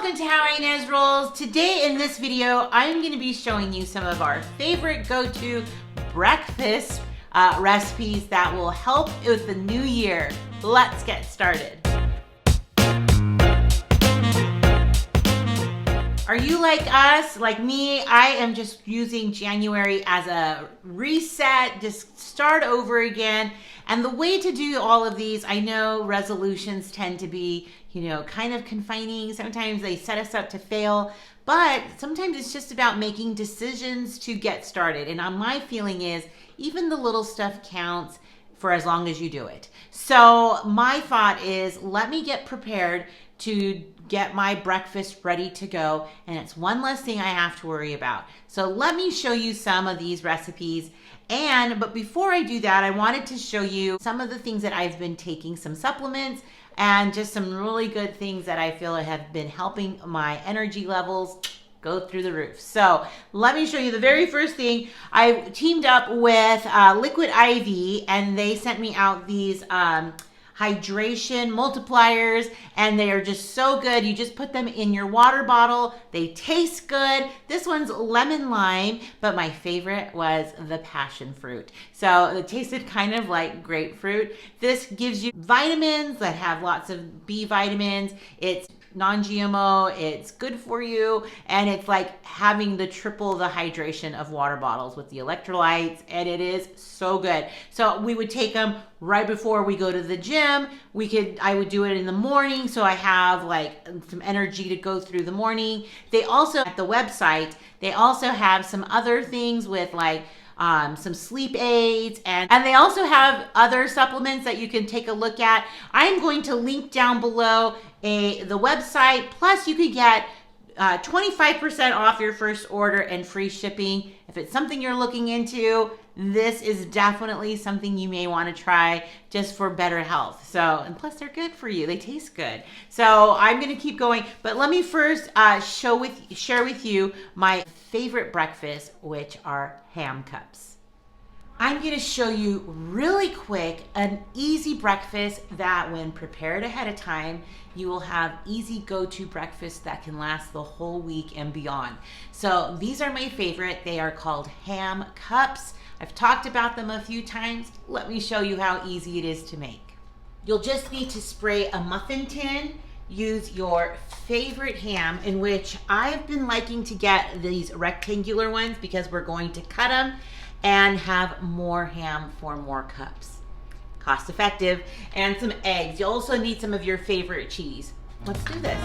welcome to How Ines Rolls. Today in this video, I'm going to be showing you some of our favorite go-to breakfast recipes that will help with the new year. Let's get started. Are you like us, like me? I am just using January as a reset, just start over again. And the way to do all of these, I know resolutions tend to be, kind of confining. Sometimes they set us up to fail, but sometimes it's just about making decisions to get started. And my feeling is even the little stuff counts for as long as you do it. So my thought is, let me get prepared to get my breakfast ready to go, and it's one less thing I have to worry about. So let me show you some of these recipes. But before I do that, I wanted to show you some of the things that I've been taking, some supplements, and just some really good things that I feel have been helping my energy levels go through the roof. So let me show you the very first thing. I teamed up with Liquid IV, and they sent me out these hydration multipliers, and they are just so good. You just put them in your water bottle. They taste good. This one's lemon lime, but my favorite was the passion fruit. So it tasted kind of like grapefruit. This gives you vitamins that have lots of B vitamins. It's non-GMO, it's good for you, and it's like having the triple the hydration of water bottles with the electrolytes, and it is so good. So we would take them right before we go to the gym. I would do it in the morning, so I have like some energy to go through the morning. They also, at the website, they also have some other things with like some sleep aids, and they also have other supplements that you can take a look at. I'm going to link down below the website, plus you could get 25% off your first order and free shipping. If it's something you're looking into, this is definitely something you may want to try just for better health. So, and plus they're good for you. They taste good. So I'm going to keep going, but let me first share with you my favorite breakfast, which are ham cups. I'm going to show you really quick an easy breakfast that when prepared ahead of time, you will have easy go-to breakfast that can last the whole week and beyond. So these are my favorite. They are called ham cups. I've talked about them a few times. Let me show you how easy it is to make. You'll just need to spray a muffin tin. Use your favorite ham, in which I've been liking to get these rectangular ones because we're going to cut them and have more ham for more cups. Cost effective. And some eggs. You also need some of your favorite cheese. Let's do this.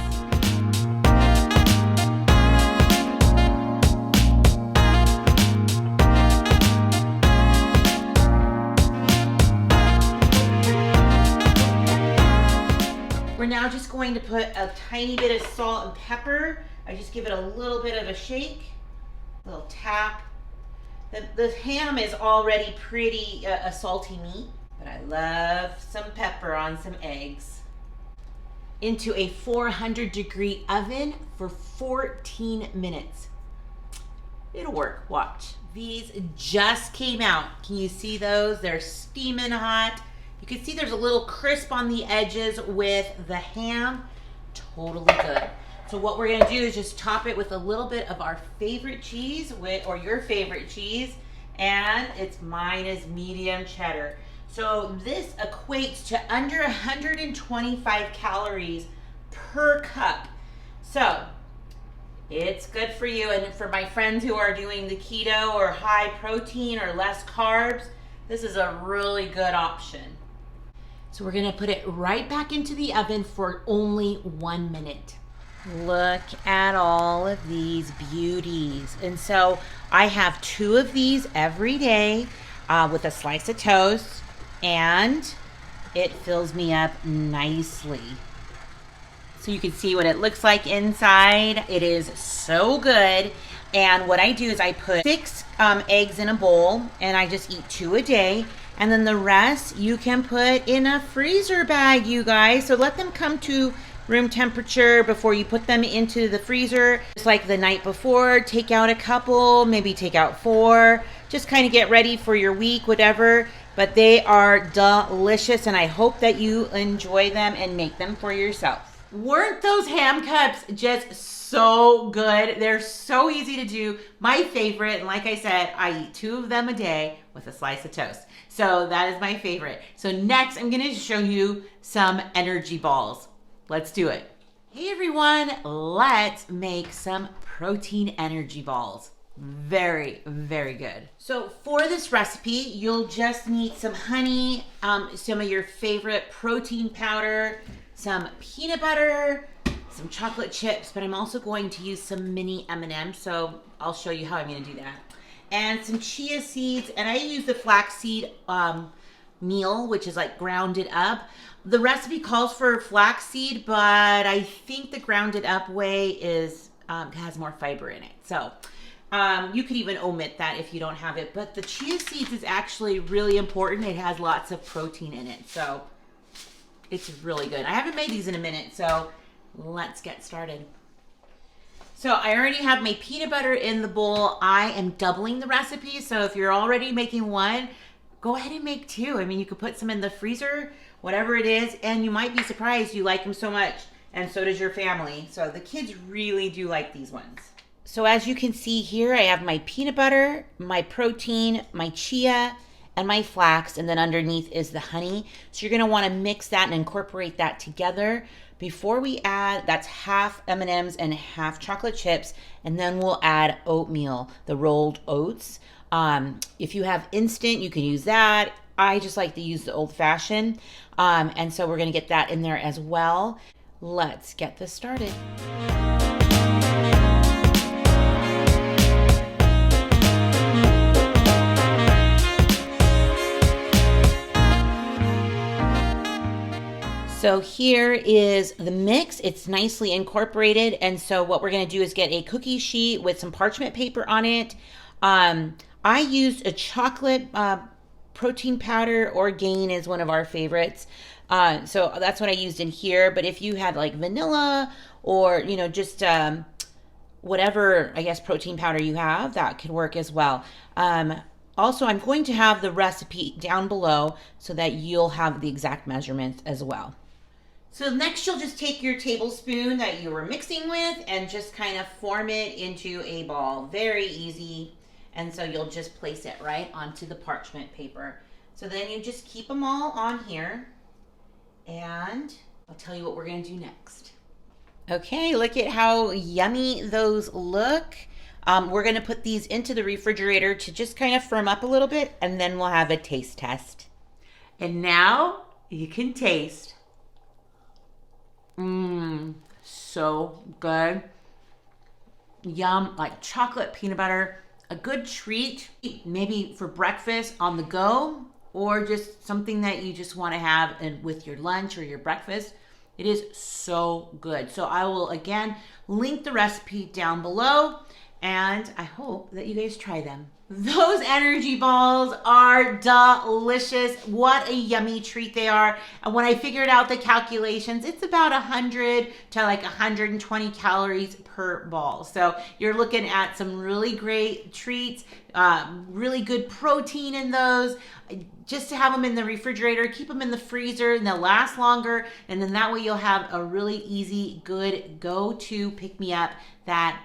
We're now just going to put a tiny bit of salt and pepper. I just give it a little bit of a shake, a little tap. The ham is already pretty a salty meat, but I love some pepper on some eggs. Into a 400-degree oven for 14 minutes. It'll work, watch. These just came out. Can you see those? They're steaming hot. You can see there's a little crisp on the edges with the ham. Totally good. So what we're gonna do is just top it with a little bit of our favorite cheese, or your favorite cheese, and mine is medium cheddar. So this equates to under 125 calories per cup. So it's good for you, and for my friends who are doing the keto or high protein or less carbs, this is a really good option. So we're gonna put it right back into the oven for only 1 minute. Look at all of these beauties. And so I have 2 of these every day with a slice of toast, and it fills me up nicely. So you can see what it looks like inside. It is so good. And what I do is I put 6 eggs in a bowl, and I just eat 2 a day. And then the rest you can put in a freezer bag, you guys. So let them come to room temperature before you put them into the freezer. Just like the night before, take out a couple, maybe take out 4. Just kind of get ready for your week, whatever. But they are delicious, and I hope that you enjoy them and make them for yourself. Weren't those ham cups just so good? They're so easy to do. My favorite, and like I said, I eat 2 of them a day with a slice of toast. So that is my favorite. So next, I'm gonna show you some energy balls. Let's do it. Hey everyone, let's make some protein energy balls. Very, very good. So for this recipe, you'll just need some honey, some of your favorite protein powder, some peanut butter, some chocolate chips, but I'm also going to use some mini M&Ms, so I'll show you how I'm gonna do that. And some chia seeds, and I use the flaxseed meal, which is like grounded up. The recipe calls for flaxseed, but I think the grounded up way is has more fiber in it. So you could even omit that if you don't have it, but the chia seeds is actually really important. It has lots of protein in it, so it's really good. I haven't made these in a minute, so let's get started. So I already have my peanut butter in the bowl. I am doubling the recipe, so if you're already making 1, go ahead and make 2. I mean, you could put some in the freezer, whatever it is, and you might be surprised you like them so much, and so does your family. So the kids really do like these ones. So as you can see here, I have my peanut butter, my protein, my chia, and my flax, and then underneath is the honey. So you're gonna wanna mix that and incorporate that together. Before we add, that's half M&Ms and half chocolate chips, and then we'll add oatmeal, the rolled oats. If you have instant, you can use that. I just like to use the old-fashioned, and so we're gonna get that in there as well. Let's get this started. So here is the mix. It's nicely incorporated. And so what we're gonna do is get a cookie sheet with some parchment paper on it. I used a chocolate protein powder, or Gain is one of our favorites. So that's what I used in here. But if you had like vanilla or, you know, just whatever, I guess, protein powder you have, that could work as well. Also, I'm going to have the recipe down below so that you'll have the exact measurements as well. So next you'll just take your tablespoon that you were mixing with and just kind of form it into a ball. Very easy. And so you'll just place it right onto the parchment paper. So then you just keep them all on here, and I'll tell you what we're gonna do next. Okay, look at how yummy those look. We're gonna put these into the refrigerator to just kind of firm up a little bit, and then we'll have a taste test. And now you can taste. So good. Yum, like chocolate peanut butter. A good treat, maybe for breakfast on the go, or just something that you just want to have with your lunch or your breakfast. It is so good. So I will again link the recipe down below, and I hope that you guys try them. Those energy balls are delicious. What a yummy treat they are. And when I figured out the calculations, it's about 100 to like 120 calories per ball. So you're looking at some really great treats, really good protein in those. Just to have them in the refrigerator, keep them in the freezer, and they'll last longer. And then that way you'll have a really easy, good go-to pick-me-up that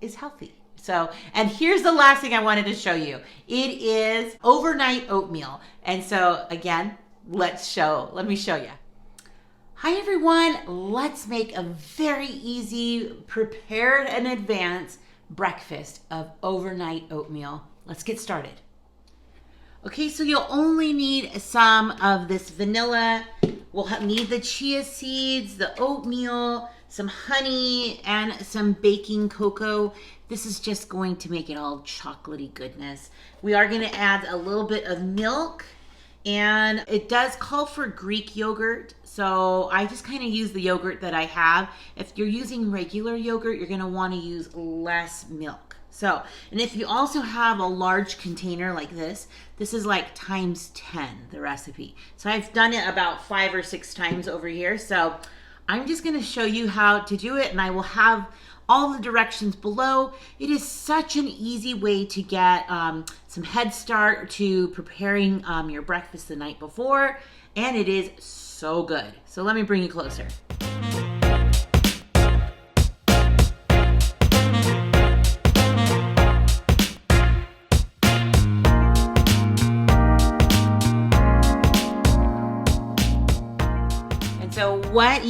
is healthy. So, and here's the last thing I wanted to show you. It is overnight oatmeal. And so again, let me show you. Hi everyone, let's make a very easy, prepared in advance breakfast of overnight oatmeal. Let's get started. Okay, so you'll only need some of this vanilla. We'll need the chia seeds, the oatmeal, some honey, and some baking cocoa. This is just going to make it all chocolatey goodness. We are going to add a little bit of milk, and it does call for Greek yogurt, so I just kind of use the yogurt that I have. If you're using regular yogurt, you're going to want to use less milk. So, and if you also have a large container like this is like times 10, the recipe. So I've done it about 5 or 6 times over here. So I'm just going to show you how to do it, and I will have all the directions below. It is such an easy way to get some head start to preparing your breakfast the night before, and it is so good. So let me bring you closer.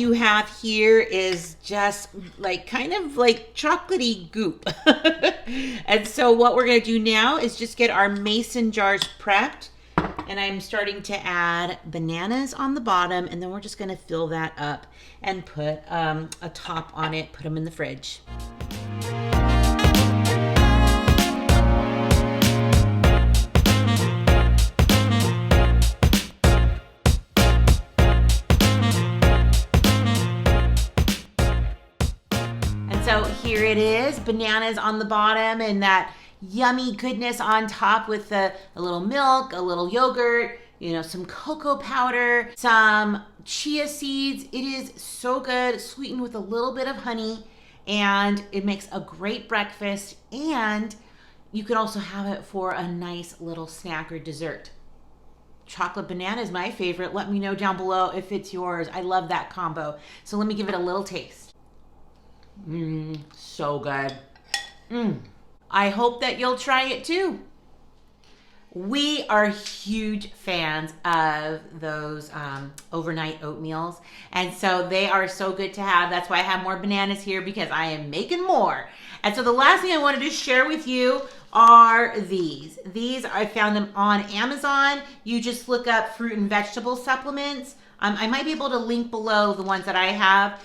you have here is just like kind of like chocolatey goop. And so what we're gonna do now is just get our mason jars prepped. And I'm starting to add bananas on the bottom, and then we're just gonna fill that up and put a top on it, put them in the fridge. So here it is, bananas on the bottom and that yummy goodness on top with a little milk, a little yogurt, you know, some cocoa powder, some chia seeds. It is so good, sweetened with a little bit of honey, and it makes a great breakfast, and you can also have it for a nice little snack or dessert. Chocolate banana is my favorite. Let me know down below if it's yours. I love that combo. So let me give it a little taste. So good. I hope that you'll try it too. We are huge fans of those overnight oatmeals, and so they are so good to have. That's why I have more bananas here, because I am making more. And so the last thing I wanted to share with you are these. These, I found them on Amazon. You just look up fruit and vegetable supplements. I might be able to link below the ones that I have.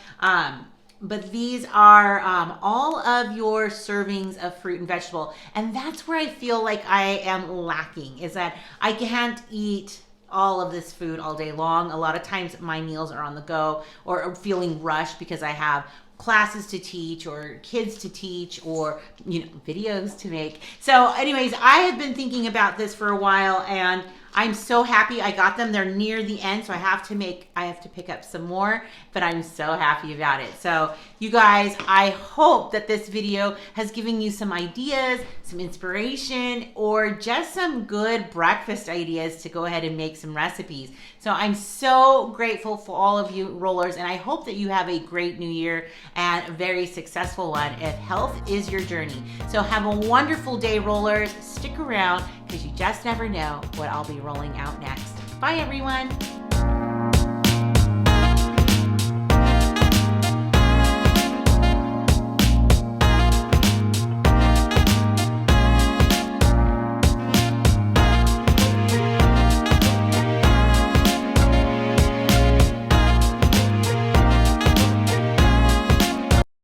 But these are all of your servings of fruit and vegetable. And that's where I feel like I am lacking, is that I can't eat all of this food all day long. A lot of times my meals are on the go or feeling rushed because I have classes to teach or kids to teach or, you know, videos to make. So anyways, I have been thinking about this for a while, and I'm so happy I got them. They're near the end, so I have to pick up some more, but I'm so happy about it. So you guys, I hope that this video has given you some ideas, some inspiration, or just some good breakfast ideas to go ahead and make some recipes. So I'm so grateful for all of you rollers, and I hope that you have a great new year and a very successful one if health is your journey. So have a wonderful day, rollers. Stick around, because you just never know what I'll be rolling out next. Bye, everyone.